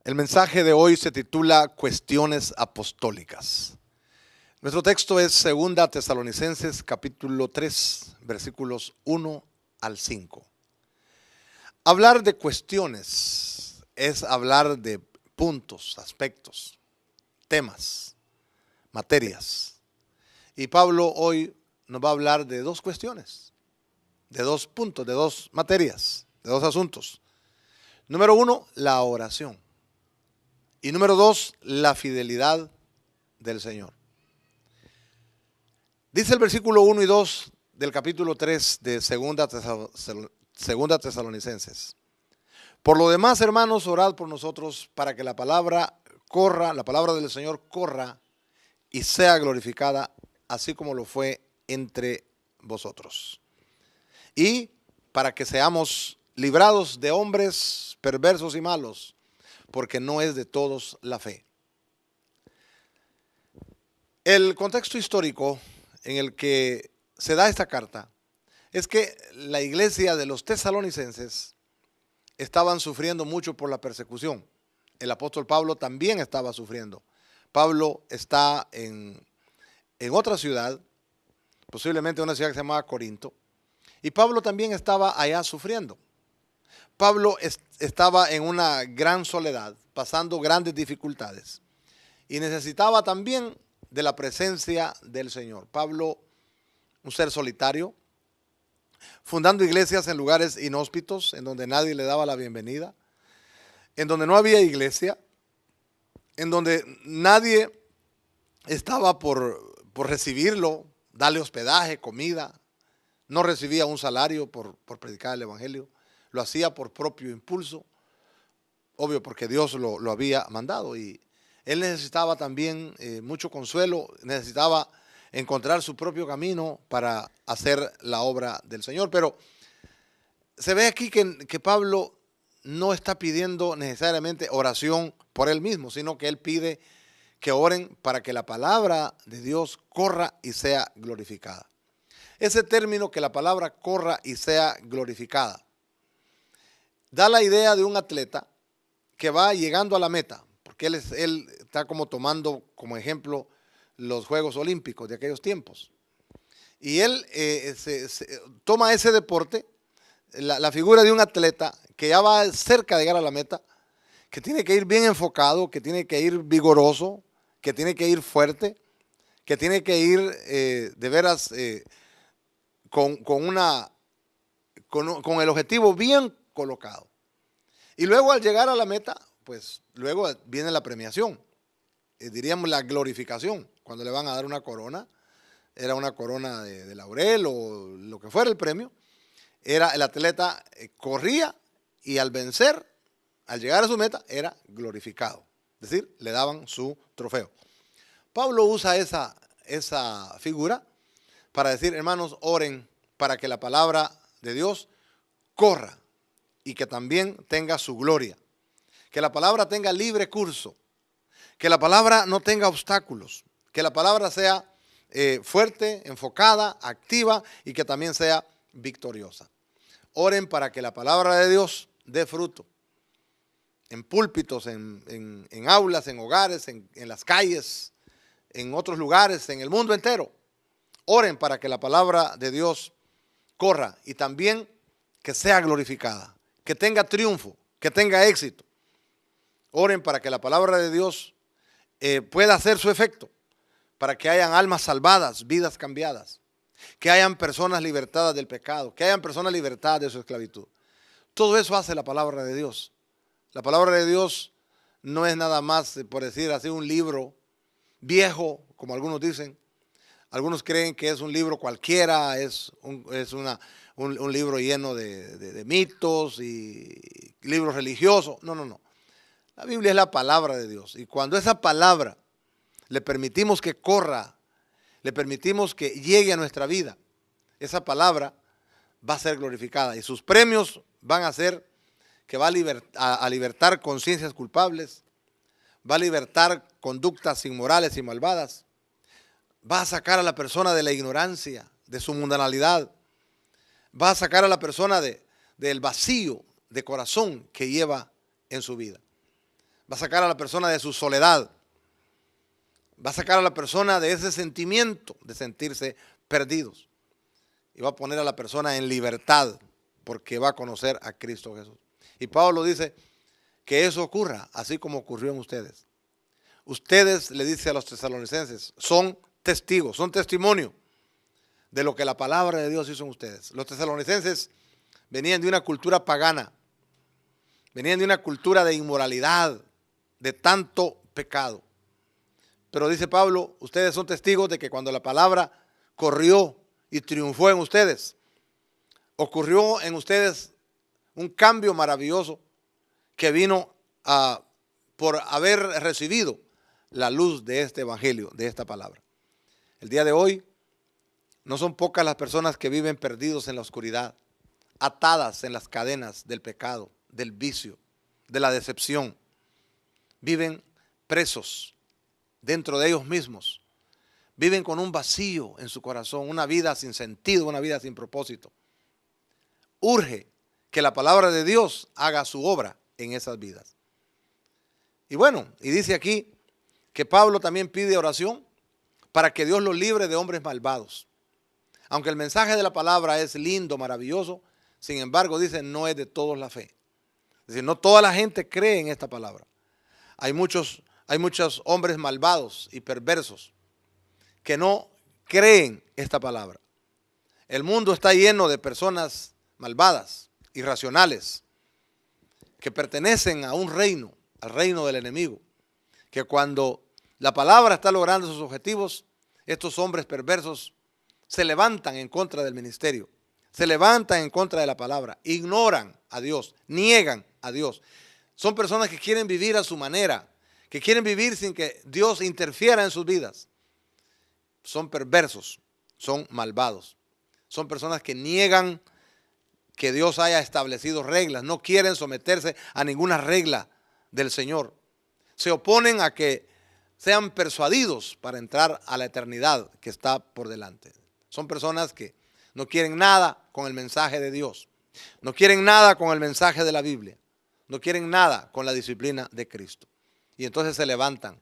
El mensaje de hoy se titula Cuestiones apostólicas. Nuestro texto es 2 Tesalonicenses capítulo 3, versículos 1 al 5. Hablar de cuestiones es hablar de puntos, aspectos, temas, materias. Y Pablo hoy nos va a hablar de dos cuestiones, de dos puntos, de dos materias, de dos asuntos. Número uno, la oración. Y número dos, la fidelidad del Señor. Dice el versículo 1 y 2 del capítulo 3 de 2 Tesalonicenses. Por lo demás, hermanos, orad por nosotros para que la palabra corra, la palabra del Señor corra y sea glorificada, así como lo fue entre vosotros. Y para que seamos librados de hombres perversos y malos, porque no es de todos la fe. El contexto histórico en el que se da esta carta es que la iglesia de los tesalonicenses estaban sufriendo mucho por la persecución. El apóstol Pablo también estaba sufriendo. Pablo está en otra ciudad, posiblemente una ciudad que se llamaba Corinto, y Pablo también estaba allá sufriendo. Pablo estaba en una gran soledad, pasando grandes dificultades, y necesitaba también de la presencia del Señor. Pablo, un ser solitario, fundando iglesias en lugares inhóspitos, en donde nadie le daba la bienvenida, en donde no había iglesia, en donde nadie estaba por recibirlo, darle hospedaje, comida, no recibía un salario por predicar el evangelio. Lo hacía por propio impulso, obvio porque Dios lo había mandado, y él necesitaba también mucho consuelo, necesitaba encontrar su propio camino para hacer la obra del Señor. Pero se ve aquí que Pablo no está pidiendo necesariamente oración por él mismo, sino que él pide que oren para que la palabra de Dios corra y sea glorificada. Ese término, que la palabra corra y sea glorificada, da la idea de un atleta que va llegando a la meta, porque él está como tomando como ejemplo los Juegos Olímpicos de aquellos tiempos. Y él toma ese deporte, la figura de un atleta que ya va cerca de llegar a la meta, que tiene que ir bien enfocado, que tiene que ir vigoroso, que tiene que ir fuerte, que tiene que ir de veras con el objetivo bien colocado. Y luego, al llegar a la meta, pues luego viene la premiación, diríamos la glorificación, cuando le van a dar una corona. Era una corona de laurel o lo que fuera el premio. Era el atleta corría, y al vencer, al llegar a su meta, era glorificado. Es decir, le daban su trofeo. Pablo usa esa figura para decir: hermanos, oren para que la palabra de Dios corra y que también tenga su gloria. Que la palabra tenga libre curso. Que la palabra no tenga obstáculos. Que la palabra sea fuerte, enfocada, activa, y que también sea victoriosa. Oren para que la palabra de Dios dé fruto. En púlpitos, en aulas, en hogares, en las calles, en otros lugares, en el mundo entero. Oren para que la palabra de Dios corra y también que sea glorificada, que tenga triunfo, que tenga éxito. Oren para que la palabra de Dios pueda hacer su efecto, para que hayan almas salvadas, vidas cambiadas, que hayan personas libertadas del pecado, que hayan personas libertadas de su esclavitud. Todo eso hace la palabra de Dios. La palabra de Dios no es nada más, por decir así, un libro viejo, como algunos dicen. Algunos creen que es un libro cualquiera, es un libro lleno de mitos y libros religiosos. No, no, no. La Biblia es la palabra de Dios. Y cuando esa palabra le permitimos que corra, le permitimos que llegue a nuestra vida, esa palabra va a ser glorificada. Y sus premios van a ser que va a libertar conciencias culpables, va a libertar conductas inmorales y malvadas, va a sacar a la persona de la ignorancia, de su mundanalidad, va a sacar a la persona del vacío de corazón que lleva en su vida. Va a sacar a la persona de su soledad. Va a sacar a la persona de ese sentimiento de sentirse perdidos. Y va a poner a la persona en libertad porque va a conocer a Cristo Jesús. Y Pablo dice que eso ocurra así como ocurrió en ustedes. Ustedes, le dice a los tesalonicenses, son testigos, son testimonio de lo que la palabra de Dios hizo en ustedes. Los tesalonicenses venían de una cultura pagana, venían de una cultura de inmoralidad, de tanto pecado. Pero dice Pablo, ustedes son testigos de que cuando la palabra corrió y triunfó en ustedes, ocurrió en ustedes un cambio maravilloso que vino por haber recibido la luz de este evangelio, de esta palabra. El día de hoy no son pocas las personas que viven perdidos en la oscuridad, atadas en las cadenas del pecado, del vicio, de la decepción. Viven presos dentro de ellos mismos. Viven con un vacío en su corazón, una vida sin sentido, una vida sin propósito. Urge que la palabra de Dios haga su obra en esas vidas. Y bueno, y dice aquí que Pablo también pide oración para que Dios los libre de hombres malvados. Aunque el mensaje de la palabra es lindo, maravilloso, sin embargo, dice, no es de todos la fe. Es decir, no toda la gente cree en esta palabra. Hay muchos hombres malvados y perversos que no creen esta palabra. El mundo está lleno de personas malvadas, irracionales, que pertenecen a un reino, al reino del enemigo, que cuando la palabra está logrando sus objetivos, estos hombres perversos se levantan en contra del ministerio, se levantan en contra de la palabra, ignoran a Dios, niegan a Dios. Son personas que quieren vivir a su manera, que quieren vivir sin que Dios interfiera en sus vidas. Son perversos, son malvados. Son personas que niegan que Dios haya establecido reglas, no quieren someterse a ninguna regla del Señor. Se oponen a que sean persuadidos para entrar a la eternidad que está por delante. Son personas que no quieren nada con el mensaje de Dios, no quieren nada con el mensaje de la Biblia, no quieren nada con la disciplina de Cristo. Y entonces se levantan.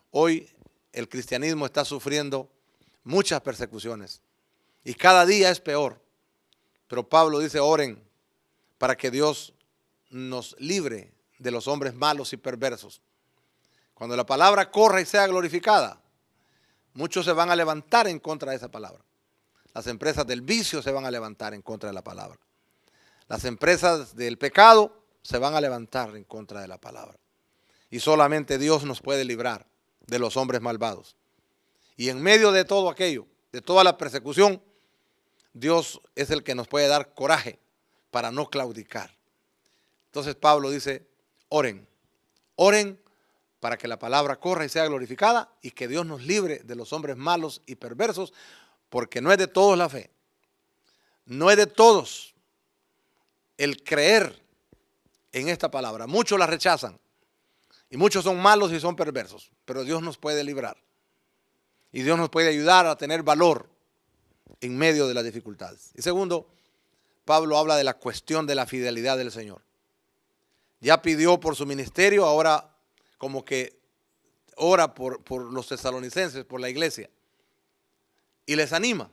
Hoy el cristianismo está sufriendo muchas persecuciones y cada día es peor. Pero Pablo dice, oren para que Dios nos libre de los hombres malos y perversos. Cuando la palabra corra y sea glorificada, muchos se van a levantar en contra de esa palabra. Las empresas del vicio se van a levantar en contra de la palabra. Las empresas del pecado se van a levantar en contra de la palabra. Y solamente Dios nos puede librar de los hombres malvados. Y en medio de todo aquello, de toda la persecución, Dios es el que nos puede dar coraje para no claudicar. Entonces Pablo dice, oren, oren para que la palabra corra y sea glorificada y que Dios nos libre de los hombres malos y perversos, porque no es de todos la fe. No es de todos el creer en esta palabra. Muchos la rechazan y muchos son malos y son perversos, pero Dios nos puede librar y Dios nos puede ayudar a tener valor en medio de las dificultades. Y segundo, Pablo habla de la cuestión de la fidelidad del Señor. Ya pidió por su ministerio, ahora como que ora por los tesalonicenses, por la iglesia. Y les anima.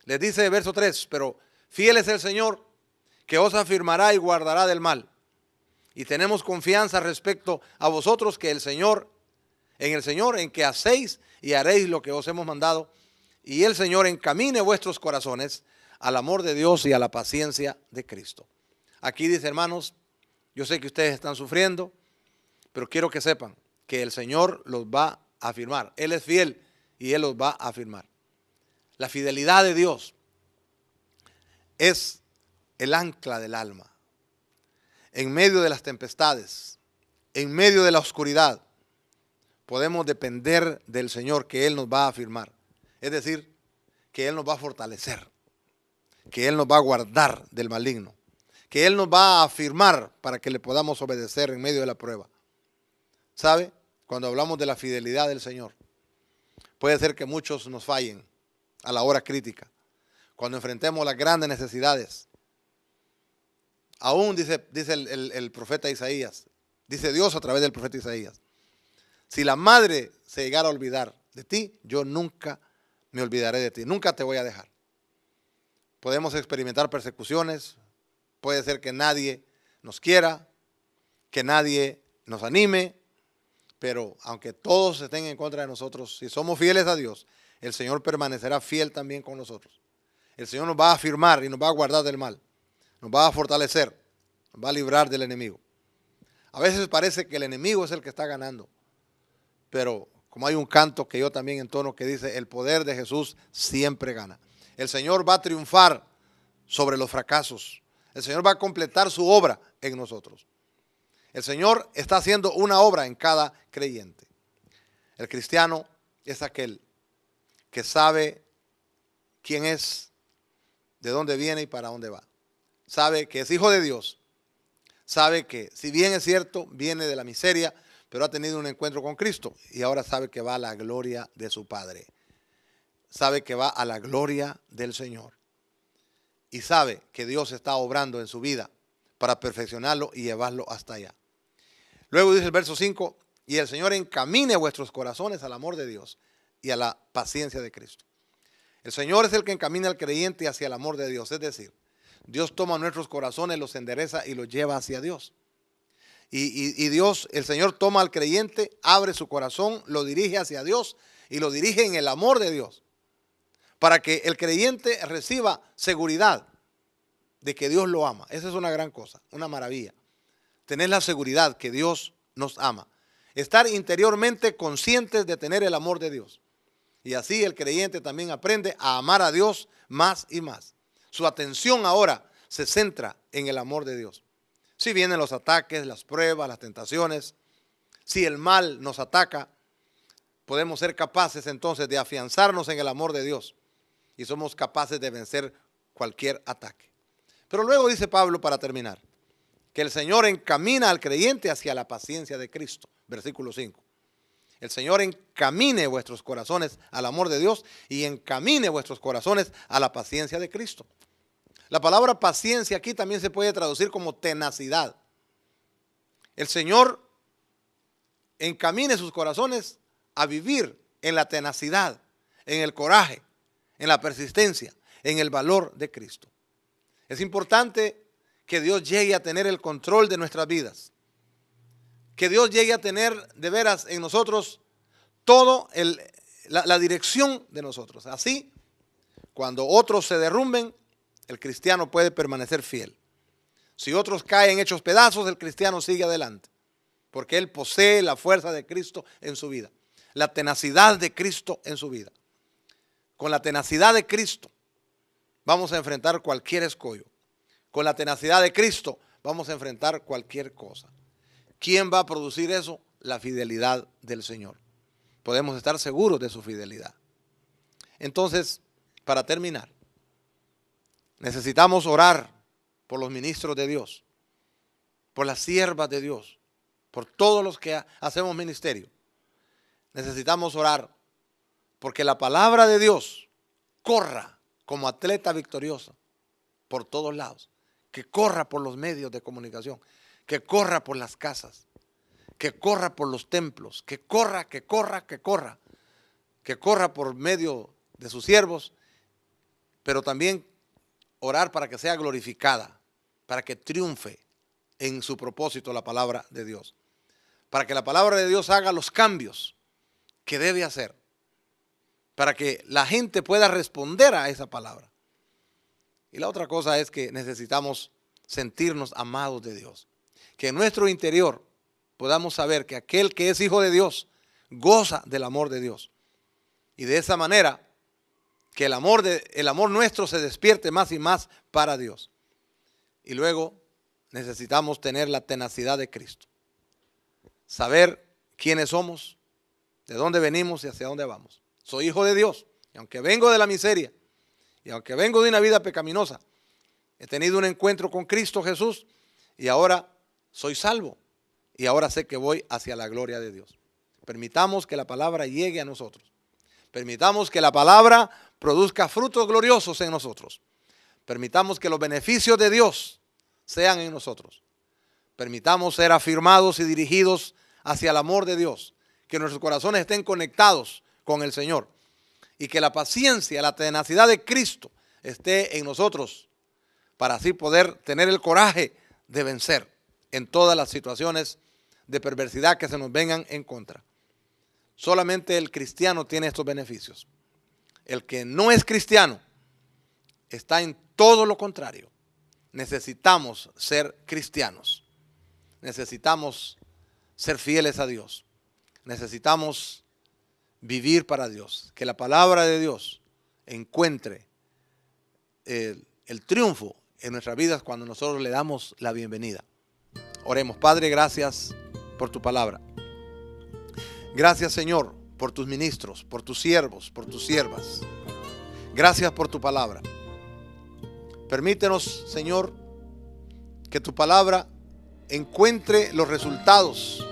Les dice verso 3, pero fiel es el Señor que os afirmará y guardará del mal. Y tenemos confianza respecto a vosotros que el Señor, en que hacéis y haréis lo que os hemos mandado. Y el Señor encamine vuestros corazones al amor de Dios y a la paciencia de Cristo. Aquí dice, hermanos, yo sé que ustedes están sufriendo, pero quiero que sepan que el Señor los va a afirmar. Él es fiel y Él los va a afirmar. La fidelidad de Dios es el ancla del alma. En medio de las tempestades, en medio de la oscuridad, podemos depender del Señor, que Él nos va a afirmar. Es decir, que Él nos va a fortalecer, que Él nos va a guardar del maligno, que Él nos va a afirmar para que le podamos obedecer en medio de la prueba. ¿Sabe? Cuando hablamos de la fidelidad del Señor, puede ser que muchos nos fallen a la hora crítica, cuando enfrentemos las grandes necesidades. Aún dice el profeta Isaías, Dice Dios a través del profeta Isaías. Si la madre se llegara a olvidar de ti, yo nunca me olvidaré de ti. Nunca te voy a dejar. Podemos experimentar persecuciones. Puede ser que nadie nos quiera, que nadie nos anime. Pero aunque todos estén en contra de nosotros, si somos fieles a Dios, el Señor permanecerá fiel también con nosotros. El Señor nos va a afirmar y nos va a guardar del mal. Nos va a fortalecer. Nos va a librar del enemigo. A veces parece que el enemigo es el que está ganando. Pero como hay un canto que yo también entono que dice, el poder de Jesús siempre gana. El Señor va a triunfar sobre los fracasos. El Señor va a completar su obra en nosotros. El Señor está haciendo una obra en cada creyente. El cristiano es aquel que sabe quién es, de dónde viene y para dónde va. Sabe que es hijo de Dios. Sabe que, si bien es cierto, viene de la miseria, pero ha tenido un encuentro con Cristo y ahora sabe que va a la gloria de su Padre. Sabe que va a la gloria del Señor. Y sabe que Dios está obrando en su vida para perfeccionarlo y llevarlo hasta allá. Luego dice el verso 5, y el Señor encamine vuestros corazones al amor de Dios y a la paciencia de Cristo. El Señor es el que encamina al creyente hacia el amor de Dios, es decir, Dios toma nuestros corazones, los endereza y los lleva hacia Dios. Y Dios, el Señor toma al creyente, abre su corazón, lo dirige hacia Dios y lo dirige en el amor de Dios. Para que el creyente reciba seguridad de que Dios lo ama. Esa es una gran cosa, una maravilla. Tener la seguridad que Dios nos ama. Estar interiormente conscientes de tener el amor de Dios. Y así el creyente también aprende a amar a Dios más y más. Su atención ahora se centra en el amor de Dios. Si vienen los ataques, las pruebas, las tentaciones, si el mal nos ataca, podemos ser capaces entonces de afianzarnos en el amor de Dios y somos capaces de vencer cualquier ataque. Pero luego dice Pablo para terminar, que el Señor encamina al creyente hacia la paciencia de Cristo. Versículo 5. El Señor encamine vuestros corazones al amor de Dios y encamine vuestros corazones a la paciencia de Cristo. La palabra paciencia aquí también se puede traducir como tenacidad. El Señor encamine sus corazones a vivir en la tenacidad, en el coraje, en la persistencia, en el valor de Cristo. Es importante que Dios llegue a tener el control de nuestras vidas. Que Dios llegue a tener de veras en nosotros todo la dirección de nosotros. Así, cuando otros se derrumben, el cristiano puede permanecer fiel. Si otros caen hechos pedazos, el cristiano sigue adelante. Porque él posee la fuerza de Cristo en su vida. La tenacidad de Cristo en su vida. Con la tenacidad de Cristo vamos a enfrentar cualquier escollo. Con la tenacidad de Cristo vamos a enfrentar cualquier cosa. ¿Quién va a producir eso? La fidelidad del Señor. Podemos estar seguros de su fidelidad. Entonces, para terminar, necesitamos orar por los ministros de Dios, por las siervas de Dios, por todos los que hacemos ministerio. Necesitamos orar porque la palabra de Dios corra como atleta victoriosa por todos lados, que corra por los medios de comunicación, que corra por las casas, que corra por los templos, que corra por medio de sus siervos, pero también orar para que sea glorificada, para que triunfe en su propósito la palabra de Dios, para que la palabra de Dios haga los cambios que debe hacer, para que la gente pueda responder a esa palabra. Y la otra cosa es que necesitamos sentirnos amados de Dios, que en nuestro interior podamos saber que aquel que es hijo de Dios goza del amor de Dios, y de esa manera que el amor nuestro se despierte más y más para Dios. Y luego necesitamos tener la tenacidad de Cristo, saber quiénes somos, de dónde venimos y hacia dónde vamos. Soy hijo de Dios, y aunque vengo de la miseria, y aunque vengo de una vida pecaminosa, he tenido un encuentro con Cristo Jesús, y ahora soy salvo, y ahora sé que voy hacia la gloria de Dios. Permitamos que la palabra llegue a nosotros. Permitamos que la palabra produzca frutos gloriosos en nosotros. Permitamos que los beneficios de Dios sean en nosotros. Permitamos ser afirmados y dirigidos hacia el amor de Dios. Que nuestros corazones estén conectados con el Señor. Y que la paciencia, la tenacidad de Cristo esté en nosotros. Para así poder tener el coraje de vencer en todas las situaciones de perversidad que se nos vengan en contra. Solamente el cristiano tiene estos beneficios. El que no es cristiano está en todo lo contrario. Necesitamos ser cristianos. Necesitamos ser fieles a Dios. Necesitamos vivir para Dios. Que la palabra de Dios encuentre el triunfo en nuestras vidas cuando nosotros le damos la bienvenida. Oremos. Padre, gracias por tu palabra. Gracias, Señor, por tus ministros, por tus siervos, por tus siervas. Gracias por tu palabra. Permítenos, Señor, que tu palabra encuentre los resultados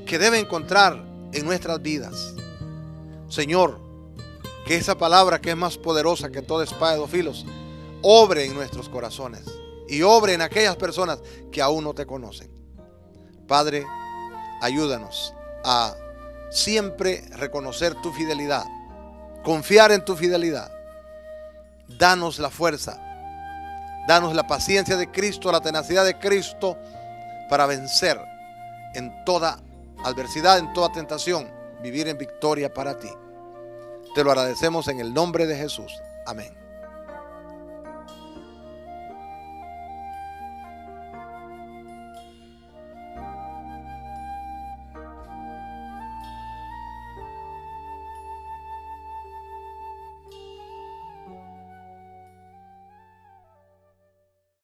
que debe encontrar en nuestras vidas. Señor, que esa palabra que es más poderosa que toda espada de dos filos, obre en nuestros corazones y obre en aquellas personas que aún no te conocen. Padre, ayúdanos a siempre reconocer tu fidelidad, confiar en tu fidelidad. Danos la fuerza, danos la paciencia de Cristo, la tenacidad de Cristo para vencer en toda adversidad, en toda tentación, vivir en victoria para ti. Te lo agradecemos en el nombre de Jesús. Amén.